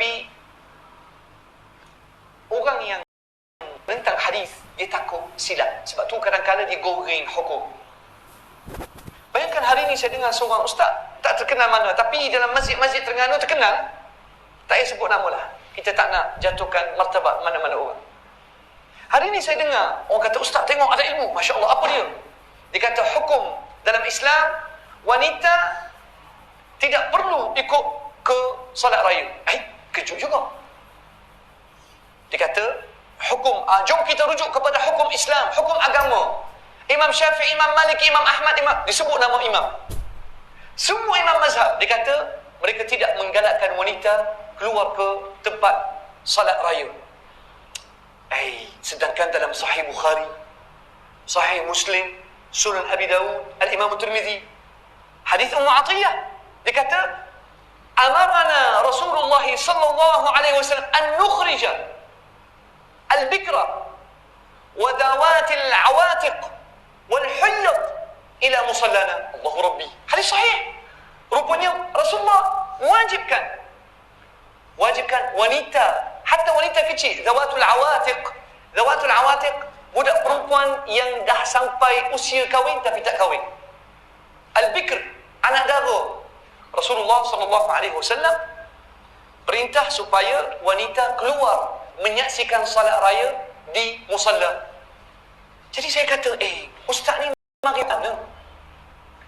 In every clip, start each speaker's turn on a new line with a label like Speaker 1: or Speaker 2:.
Speaker 1: Tapi orang yang menentang hadis, dia takut silap. Sebab tu kadang-kadang dia goreng hukum. Bayangkan hari ni saya dengar seorang ustaz, tak terkenal mana, tapi dalam masjid-masjid Terengganu terkenal. Tak payah sebut nama lah. Kita tak nak jatuhkan martabat mana-mana orang. Hari ni saya dengar, orang kata, ustaz tengok ada ilmu. Masya Allah, apa dia? Dia kata hukum dalam Islam, wanita tidak perlu ikut ke solat raya. Kejut juga. Dia kata, hukum, jom kita rujuk kepada hukum Islam, hukum agama. Imam Syafi'i, Imam Malik, Imam Ahmad, disebut nama imam. Semua imam mazhab, dia kata, mereka tidak menggalakkan wanita keluar ke tempat salat raya. Sedangkan dalam Sahih Bukhari, Sahih Muslim, Sunan Abi Dawud, Al-Imam Tirmizi, hadis Ummu Atiyah, dia kata, amarana Rasulullah sallallahu alaihi wasallam an nukhrija al-bikra wa dawatil awatiq wal huyyad ila musallana. Allahu Rabbi. Hadis sahih. Rupanya Rasulullah wajibkan wanita, hatta wanita kecil, zawatul awatiq, budak perempuan yang dah sampai usia kahwin tapi tak kahwin. Al-bikr, anak dara. Rasulullah sallallahu alaihi wasallam perintah supaya wanita keluar menyaksikan salat raya di musalla. Jadi saya kata, ustaz ni mari mana?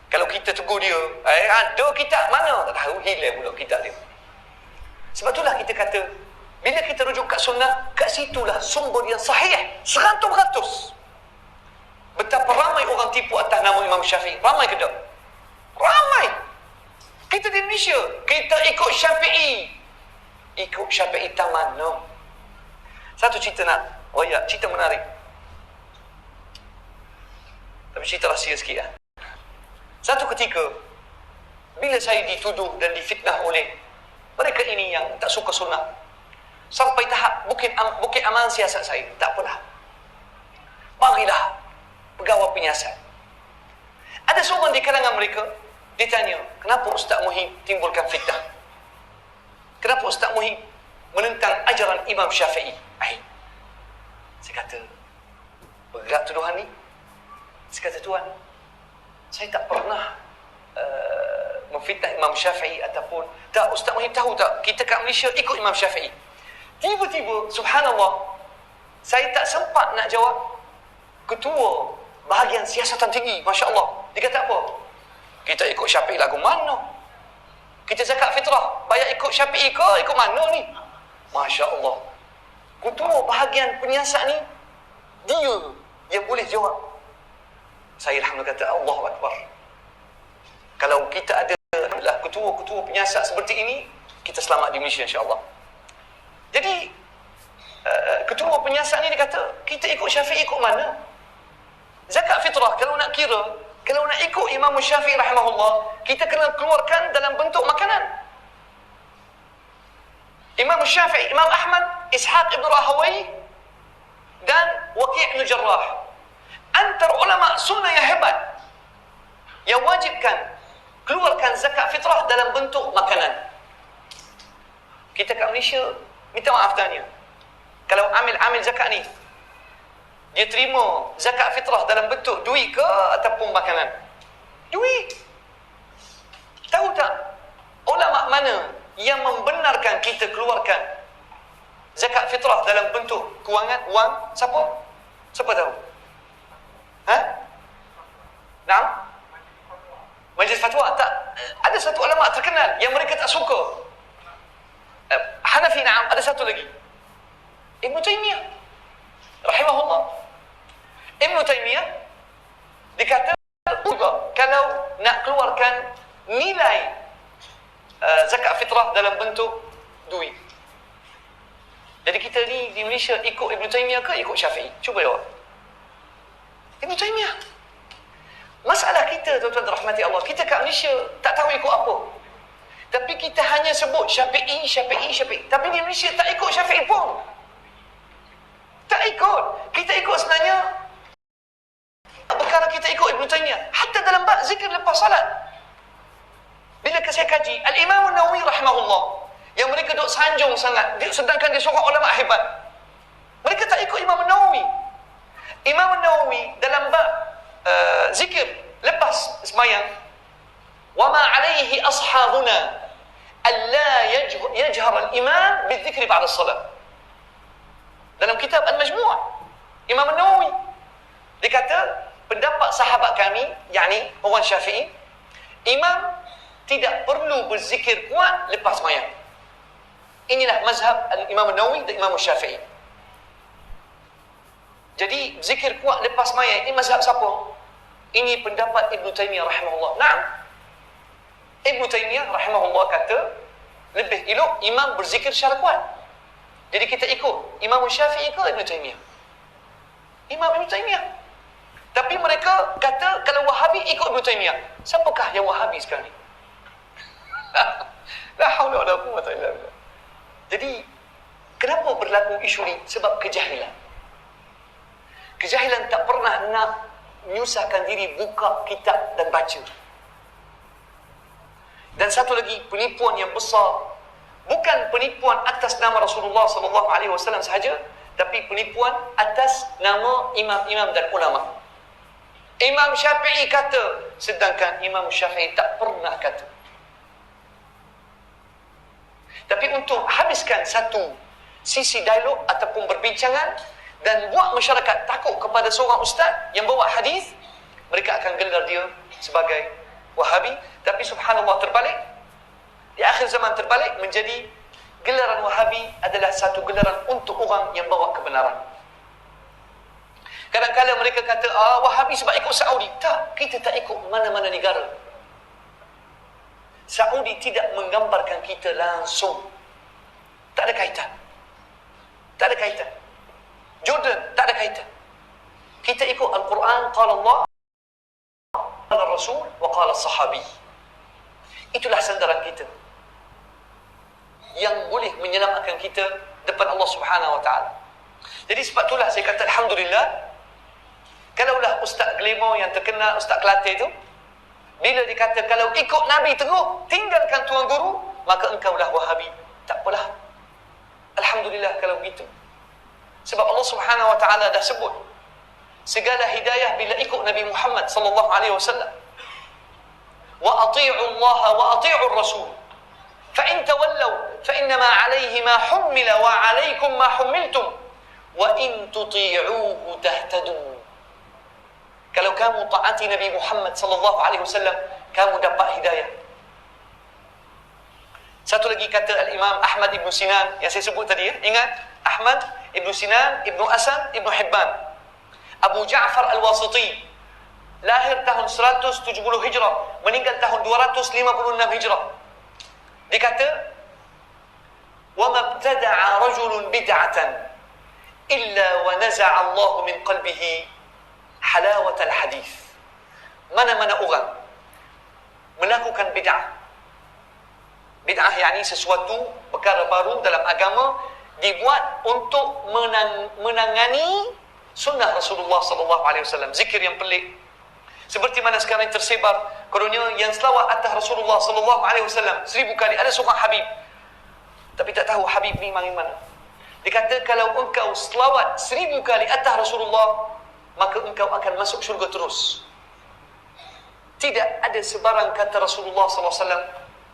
Speaker 1: Kalau kita tegur dia, ada kitab mana? Tak tahu, hilang pula kitab dia. Sebab itulah kita kata, bila kita rujuk kat sunnah, kat situlah sumber yang sahih 100%. Betapa ramai orang tipu atas nama Imam Syafi'i. Ramai ke tak? Ramai. Kita di Indonesia, kita ikut Syafi'i. Ikut Syafi'i tak mana? Satu cerita nak royak, cerita menarik. Tapi cerita rahsia sikit lah. Satu ketika, bila saya dituduh dan difitnah oleh mereka ini yang tak suka sunnah, sampai tahap bukit aman siasat saya, tak apalah, marilah pegawai penyiasat. Ada seorang di kalangan mereka, ditanya, kenapa Ustaz Muhyiddin timbulkan fitnah? Kenapa Ustaz Muhyiddin menentang ajaran Imam Syafi'i? Saya kata, berat tuduhan ni. Saya kata, tuan, saya tak pernah memfitnah Imam Syafi'i ataupun tak. Ustaz Muhyiddin tahu tak, kita kat Malaysia ikut Imam Syafi'i. Tiba-tiba, subhanallah, saya tak sempat nak jawab. Ketua bahagian siasatan tinggi, Masya Allah, dia kata apa? Kita ikut Syafi'i lagu mana? Kita zakat fitrah, bayar ikut Syafi'i ke ikut mana ni? Masya Allah, ketua bahagian penyiasat ni, dia yang boleh jawab. Saya alhamdulillah kata, Allahu Akbar. Kalau kita ada ketua-ketua penyiasat seperti ini, kita selamat di Malaysia insya-Allah. Jadi ketua penyiasat ni dia kata, kita ikut Syafi'i ikut mana? Zakat fitrah kalau nak kira, kalau nak ikut Imam Syafi'i rahimahullah, kita kena keluarkan dalam bentuk makanan. Imam Syafi'i, Imam Ahmad, Ishaq ibn Rahawai dan Waqi' ibn Jarrah, antara ulama sunnah yang hebat yang wajibkan keluarkan zakat fitrah dalam bentuk makanan. Kita kat Malaysia, minta maaf tanya, kalau amil zakat ni, dia terima zakat fitrah dalam bentuk duit ke ataupun makanan? Duit. Tahu tak ulama mana yang membenarkan kita keluarkan zakat fitrah dalam bentuk kewangan, wang? Siapa tahu? Naam? Majlis fatwa? Tak. Ada satu ulama terkenal yang mereka tak suka. Hanafi, naam. Ada satu lagi, Ibn Taymiyah rahimahullah. Ibn Taymiyah dikata juga kalau nak keluarkan nilai zakat fitrah dalam bentuk duit. Jadi kita ni di Malaysia ikut Ibn Taymiyah ke ikut Syafi'i? Cuba jawab. Ibn Taymiyah. Masalah kita, tuan-tuan rahmati Allah, kita kat Malaysia tak tahu ikut apa. Tapi kita hanya sebut Syafi'i. Tapi di Malaysia tak ikut Syafi'i pun. Tak ikut. Kita ikut sebenarnya perkara kita ikut Ibn Taymiyah. Hatta dalam bab zikir lepas salat. Bila saya kaji Al-Imam An-Nawawi rahimahullah, yang mereka mereka duk sanjung sangat, sedangkan dia seorang ulama hebat. Mereka tak ikut Imam Nawawi. Imam Nawawi dalam bab zikir lepas sembahyang, wa ma alaihi ashabuna alla yajhar al-imam bizikri ba'da as-salat. Dalam kitab Al-Majmu', Imam Nawawi dia kata pendapat sahabat kami, yakni orang Syafi'i, imam tidak perlu berzikir kuat lepas sembahyang. Inilah mazhab Imam Nawawi dan Imam Syafi'i. Jadi zikir kuat lepas sembahyang ini mazhab siapa? Ini pendapat Ibn Taymiyah rahimahullah. Naam. Ibn Taymiyah rahimahullah kata lebih elok imam berzikir secara kuat. Jadi kita ikut Imam Syafi'i ke Ibn Taymiyah? Imam Ibn Taymiyah. Tapi mereka kata kalau Wahabi ikut Ibn Taymiyah. Siapakah yang Wahabi sekarang ni? La haula wala quwwata illa billah. Jadi kenapa berlaku isu ni? Sebab kejahilan. Kejahilan tak pernah nak menyusahkan diri buka kitab dan baca. Dan satu lagi penipuan yang besar, bukan penipuan atas nama Rasulullah sallallahu alaihi wasallam sahaja, tapi penipuan atas nama imam-imam dan ulama. Imam Syafi'i kata, sedangkan Imam Syafi'i tak pernah kata. Tapi untuk habiskan satu sisi dialog ataupun perbincangan dan buat masyarakat takut kepada seorang ustaz yang bawa hadis, mereka akan gelar dia sebagai Wahabi. Tapi subhanallah terbalik, di akhir zaman terbalik, menjadi gelaran Wahabi adalah satu gelaran untuk orang yang bawa kebenaran. Kadang-kadang mereka kata, Wahabi sebab ikut Saudi. Tak, kita tak ikut mana-mana negara. Saudi tidak menggambarkan kita langsung. Tak ada kaitan. Tak ada kaitan. Jordan, tak ada kaitan. Kita ikut Al-Quran, qala Allah, qala Rasul, wa qala Sahabi. Itulah sandaran kita yang boleh menyelamatkan kita depan Allah Subhanahu Wa Taala. Jadi sebab itulah saya kata alhamdulillah, kalaulah Ustaz Glemor yang terkenal, Ustaz Kelantan itu, bila dikata kalau ikut Nabi terus, tinggalkan tuan guru, maka engkaulah Wahabi. Tak apalah. Alhamdulillah kalau begitu. Sebab Allah Subhanahu Wa Taala dah sebut segala hidayah bila ikut Nabi Muhammad sallallahu alaihi wasallam. Wa ati'u Allah wa ati'u Rasul. Fa in tawallaw fa innama 'alayhi ma hummila wa 'alaykum ma hummiltum wa in tuti'uhu tahtadu. Kalau kamu taati Nabi Muhammad sallallahu alaihi wasallam, kamu dapat hidayah. Satu lagi kata Al-Imam Ahmad Ibn Sinan yang saya sebut tadi, ingat? Ahmad Ibn Sinan, Ibn Asad, Ibn Hibban, Abu Ja'far Al-Wasiti, lahir tahun 170 Hijrah, meninggal tahun 256 Hijrah. Dia kata, "Wa mabtada'a rajulun bid'atan illa wa naza'a Allah min qalbihi halawat al-hadith." Mana-mana orang melakukan bid'ah. Bid'ah yakni sesuatu perkara baru dalam agama dibuat untuk menangani sunnah Rasulullah sallallahu alaihi wasallam, zikir yang pelik. Seperti mana sekarang tersebar kononnya yang selawat atas Rasulullah sallallahu alaihi wasallam 1000 kali, ada seorang Habib. Tapi tak tahu Habib ni mari mana. Dia kata kalau engkau selawat 1000 kali atas Rasulullah, maka engkau akan masuk syurga terus. Tidak ada sebarang kata Rasulullah sallallahu alaihi wasallam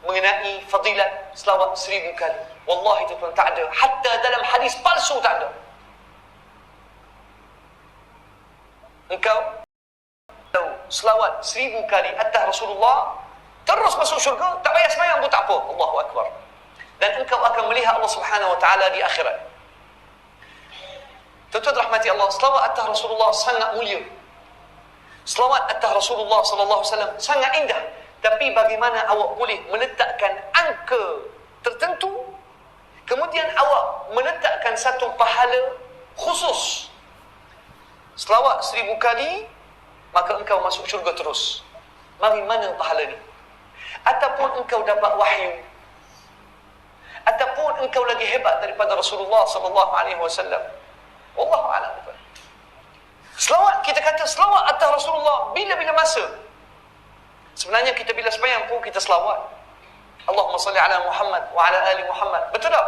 Speaker 1: mengenai fadilat selawat 1000 kali. Wallahi itu pun tak ada. Hatta dalam hadis palsu tak ada. Engkau selawat 1000 kali atas Rasulullah, terus masuk syurga, tak payah sembahyang pun tak apa. Allahu Akbar. Dan engkau akan melihat Allah Subhanahu Wa Taala di akhirat. Tuan-tuan rahmati Allah, selawat atas Rasulullah sangat mulia. Selawat atas Rasulullah sallallahu alaihi wasallam sangat indah. Tapi bagaimana awak boleh meletakkan angka tertentu, kemudian awak meletakkan satu pahala khusus? Selawat 1000 kali, maka engkau masuk syurga terus. Mari mana pahala ni? Ataupun engkau dapat wahyu, ataupun engkau lagi hebat daripada Rasulullah sallallahu alaihi wasallam. Wallahu a'lam. Selawat, kita kata selawat atas Rasulullah bila-bila masa. Sebenarnya kita bila sembahyang pun kita selawat. Allahumma salli ala Muhammad wa ala ali Muhammad. Betul tak?